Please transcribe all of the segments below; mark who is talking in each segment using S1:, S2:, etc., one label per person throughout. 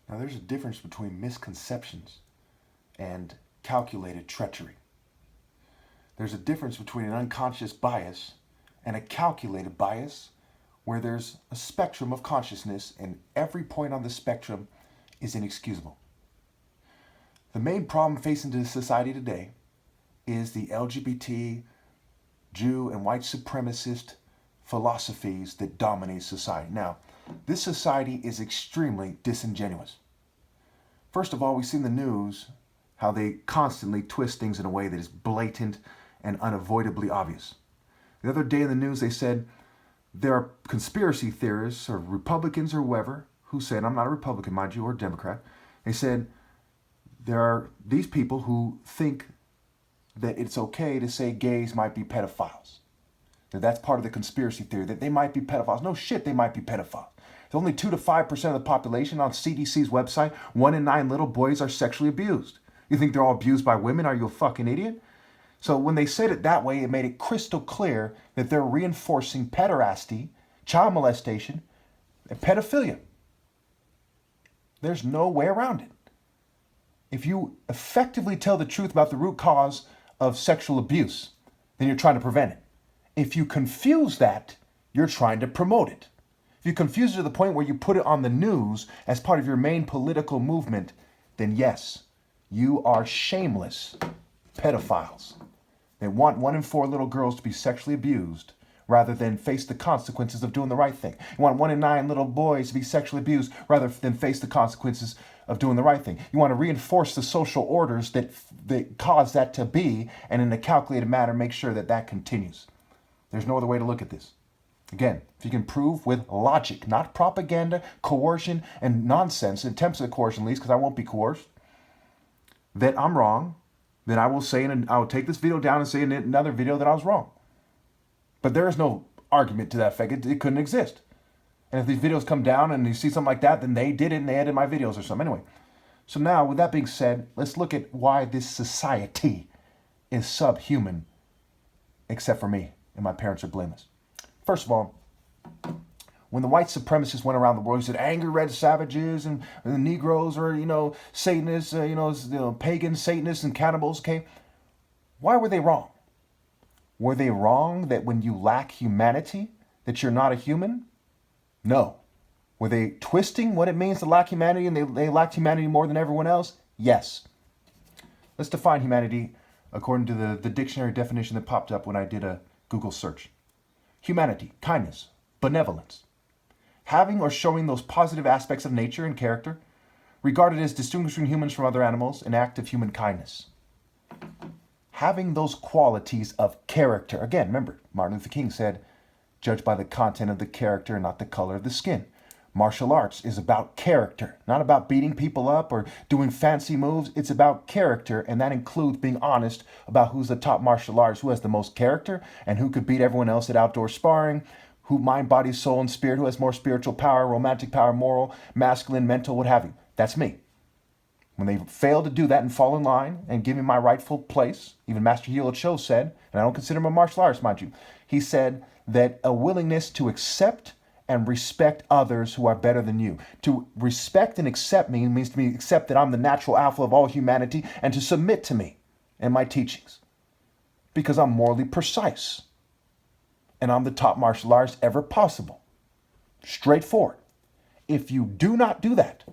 S1: Now, there's a difference between misconceptions and calculated treachery. There's a difference between an unconscious bias and a calculated bias where there's a spectrum of consciousness and every point on the spectrum is inexcusable. The main problem facing the society today is the LGBT, Jew, and white supremacist philosophies that dominate society. Now, this society is extremely disingenuous. First of all, we see in the news how they constantly twist things in a way that is blatant and unavoidably obvious. The other day in the news, they said there are conspiracy theorists or Republicans or whoever who said, I'm not a Republican, mind you, or a Democrat. They said there are these people who think that it's okay to say gays might be pedophiles. That's part of the conspiracy theory, that they might be pedophiles. No shit, they might be pedophiles. There's only 2 to 5% of the population on CDC's website. 1 in 9 little boys are sexually abused. You think they're all abused by women? Are you a fucking idiot? So when they said it that way, it made it crystal clear that they're reinforcing pederasty, child molestation, and pedophilia. There's no way around it. If you effectively tell the truth about the root cause of sexual abuse, then you're trying to prevent it. If you confuse that, you're trying to promote it. If you confuse it to the point where you put it on the news as part of your main political movement, then yes, you are shameless pedophiles. They want 1 in 4 little girls to be sexually abused rather than face the consequences of doing the right thing. You want 1 in 9 little boys to be sexually abused rather than face the consequences of doing the right thing. You want to reinforce the social orders that cause that to be, and in a calculated manner make sure that that continues. There's no other way to look at this. Again, if you can prove with logic, not propaganda, coercion, and nonsense, attempts at coercion at least, because I won't be coerced, that I'm wrong, then I will say, and I will take this video down and say in another video that I was wrong. But there is no argument to that effect. It couldn't exist. And if these videos come down and you see something like that, then they did it and they edited my videos or something. Anyway, so now with that being said, let's look at why this society is subhuman, except for me, and my parents are blameless. First of all, when the white supremacists went around the world, he said angry red savages and the Negroes are, Satanists, pagan Satanists and cannibals, okay? Why were they wrong? Were they wrong that when you lack humanity, that you're not a human? No. Were they twisting what it means to lack humanity and they lacked humanity more than everyone else? Yes. Let's define humanity according to the dictionary definition that popped up when I did a Google search. Humanity, kindness, benevolence. Having or showing those positive aspects of nature and character, regarded as distinguishing humans from other animals, an act of human kindness. Having those qualities of character. Again, remember, Martin Luther King said, judge by the content of the character and not the color of the skin. Martial arts is about character, not about beating people up or doing fancy moves. It's about character, and that includes being honest about who's the top martial artist, who has the most character, and who could beat everyone else at outdoor sparring, who mind, body, soul, and spirit, who has more spiritual power, romantic power, moral, masculine, mental, what have you. That's me. When they fail to do that and fall in line and give me my rightful place, even Master Hilo Cho said, and I don't consider him a martial artist, mind you, he said that a willingness to accept and respect others who are better than you. To respect and accept me means to accept that I'm the natural alpha of all humanity and to submit to me and my teachings because I'm morally precise and I'm the top martial artist ever possible. Straightforward. If you do not do that,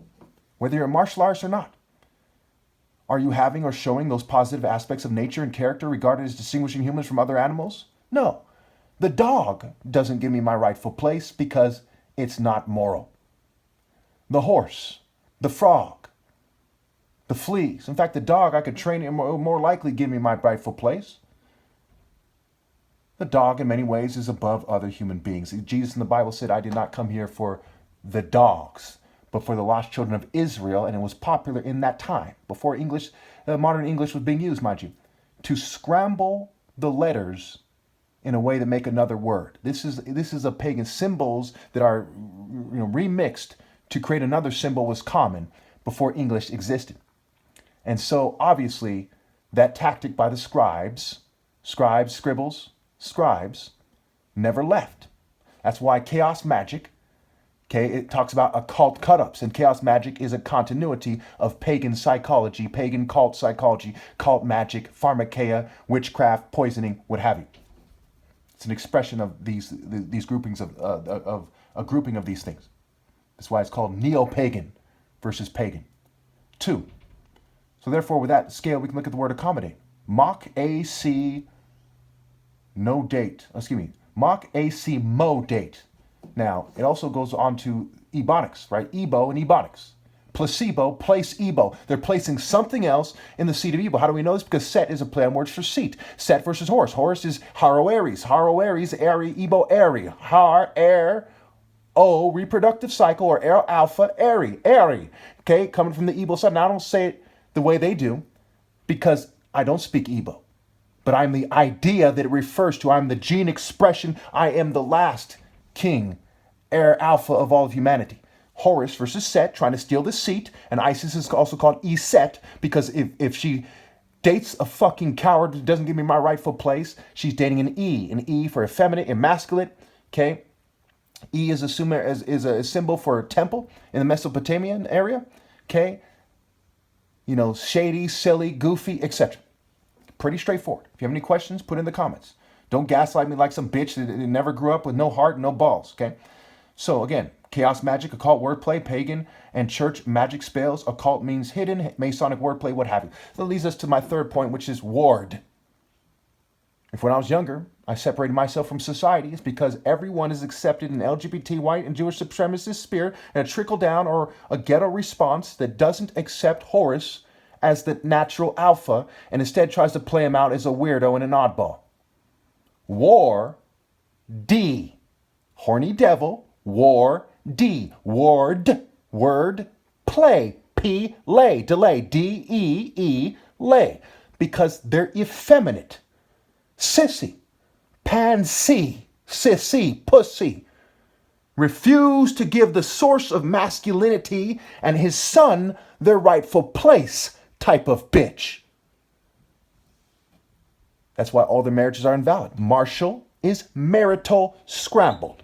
S1: whether you're a martial artist or not, are you having or showing those positive aspects of nature and character regarded as distinguishing humans from other animals? No. The dog doesn't give me my rightful place because it's not moral. The horse, the frog, the fleas. In fact, the dog, I could train it more likely give me my rightful place. The dog, in many ways, is above other human beings. Jesus in the Bible said, I did not come here for the dogs, but for the lost children of Israel. And it was popular in that time, before English, modern English was being used, mind you, to scramble the letters in a way to make another word. This is a pagan. Symbols that are remixed to create another symbol was common before English existed. And so obviously that tactic by the scribes, scribes, never left. That's why chaos magic Okay, it talks about occult cut-ups, and chaos magic is a continuity of pagan psychology, pagan cult psychology, cult magic, pharmakeia, witchcraft, poisoning, what have you. It's an expression of these groupings of a grouping of these things. That's why it's called neo-pagan versus pagan. 2. So therefore, with that scale, we can look at the word accommodate. Mach AC no date. Excuse me. Mach AC mo date. Now, it also goes on to ebonics, right? Ebo and ebonics. Placebo, place ebo. They're placing something else in the seat of ebo. How do we know this? Because set is a play on words for seat. Set versus horse. Horse is haro aries. Haro aries, airy, ebo airy. Har, air, O, reproductive cycle, or air alpha, airy, airy. Okay, coming from the ebo side. Now, I don't say it the way they do because I don't speak ebo. But I'm the idea that it refers to. I'm the gene expression. I am the last king, heir alpha of all of humanity. Horus versus Set, trying to steal the seat. And Isis is also called Eset because if she dates a fucking coward who doesn't give me my rightful place, she's dating an E for effeminate, emasculate. Okay, E is a symbol for a temple in the Mesopotamian area. Okay, you know, shady, silly, goofy, etc. Pretty straightforward. If you have any questions, put in the comments. Don't gaslight me like some bitch that never grew up with no heart, no balls, okay? So again, chaos magic, occult wordplay, pagan, and church magic spells. Occult means hidden, Masonic wordplay, what have you. That leads us to my third point, which is ward. If when I was younger, I separated myself from society, it's because everyone is accepted in LGBT, white, and Jewish supremacist spirit, and a trickle down or a ghetto response that doesn't accept Horus as the natural alpha and instead tries to play him out as a weirdo and an oddball. War, D. Horny devil, war, D. Ward, word, play, P, lay, delay, D-E-E, lay. Because they're effeminate. Sissy, pansy, sissy, pussy. Refuse to give the source of masculinity and his son their rightful place type of bitch. That's why all their marriages are invalid. Martial is marital scrambled.